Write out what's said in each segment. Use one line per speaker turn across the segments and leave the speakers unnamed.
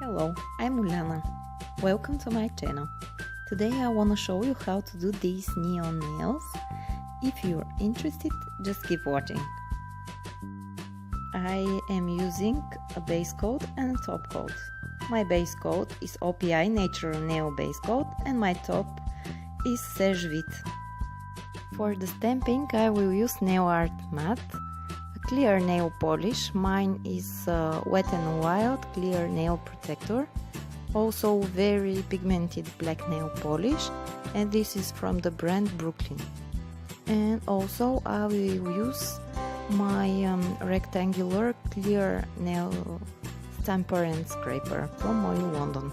Hello, I'm Milano. Welcome to my channel. Today I want to show you how to do these neon nails. If you're interested, just keep watching. I am using a base coat and a top coat. My base coat is OPI Natural Nail Base Coat and my top is Serge Vite. For the stamping I will use Nail Art Matte, a clear nail polish. Mine is Wet n Wild Clear Nail Protector, also very pigmented black nail polish, and this is from the brand Brooklin. And also I will use my rectangular clear nail stamper and scraper from Oil London.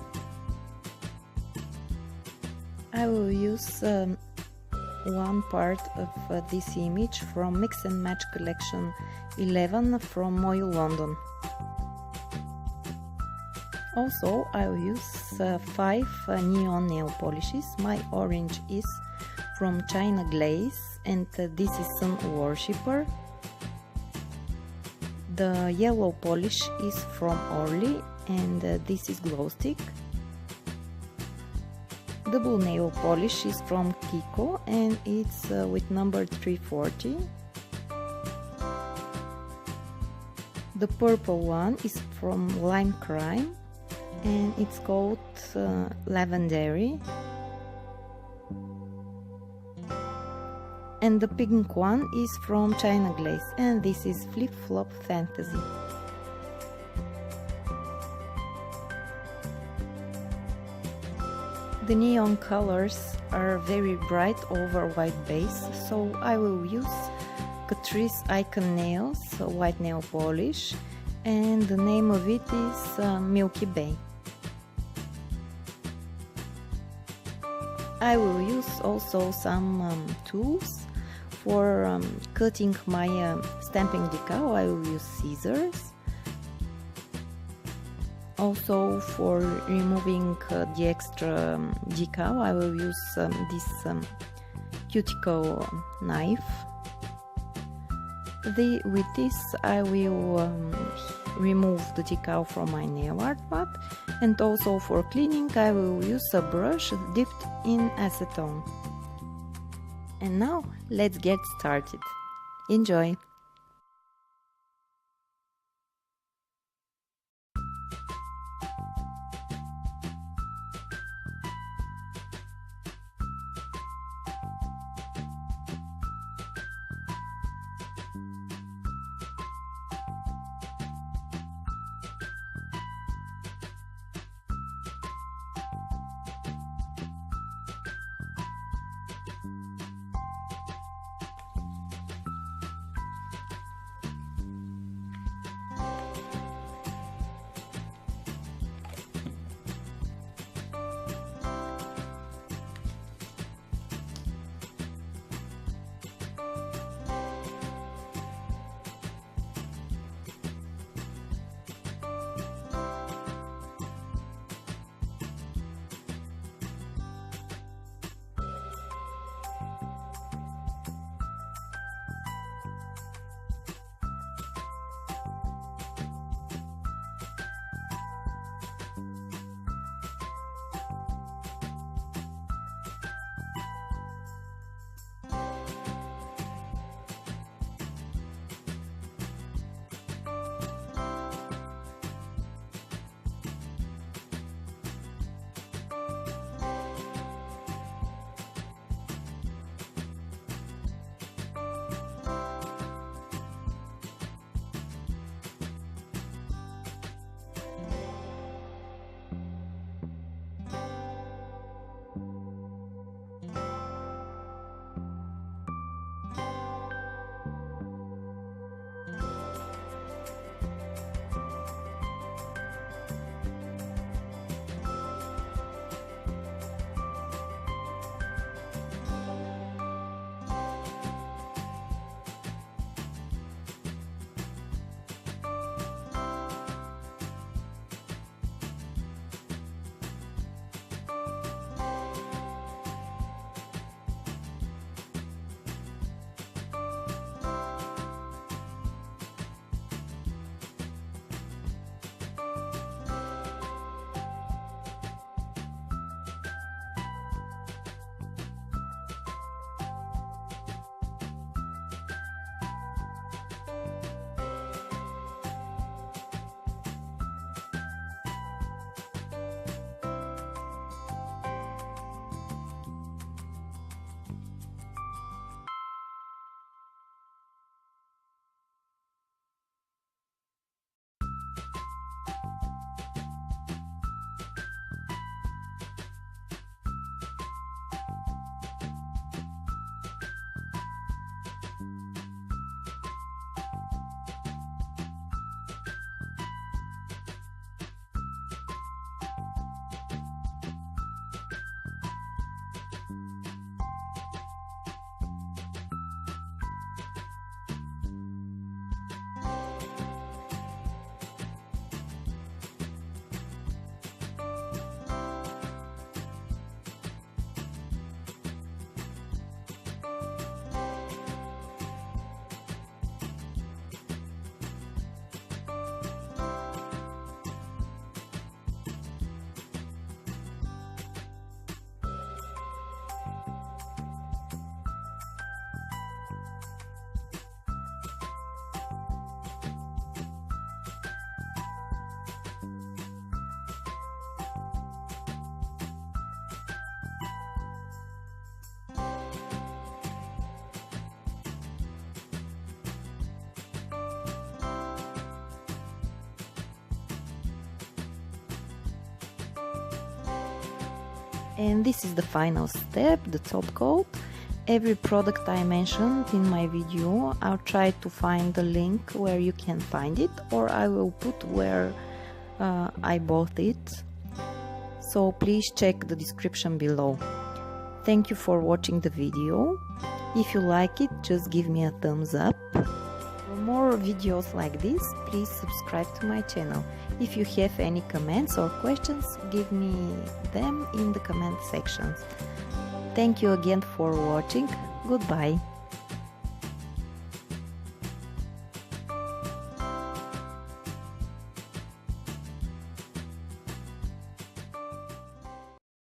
I will use one part of this image from Mix and Match Collection 11 from Oil London. Also, I will use 5 neon nail polishes. My orange is from China Glaze and this is Sun Worshipper. The yellow polish is from Orly and this is Glow Stick. The blue nail polish is from Kiko and it's with number 340. The purple one is from Lime Crime and it's called Lavendairy. And the pink one is from China Glaze and this is Flip Flop Fantasy. The neon colors are very bright over white base, so I will use Catrice Icon Nails white nail polish, and the name of it is Milky Bay. I will use also some tools for cutting my stamping decal. I will use scissors. Also for removing the extra decal I will use this cuticle knife. With this I will remove the decal from my nail art mat, and also for cleaning I will use a brush dipped in acetone. And now let's get started. Enjoy! And this is the final step, the top coat. Every product I mentioned in my video, I'll try to find the link where you can find it, or I will put where I bought it. So please check the description below. Thank you for watching the video. If you like it, just give me a thumbs up. For more videos like this, please subscribe to my channel. If you have any comments or questions, give me them in the comment sections. Thank you again for watching. Goodbye.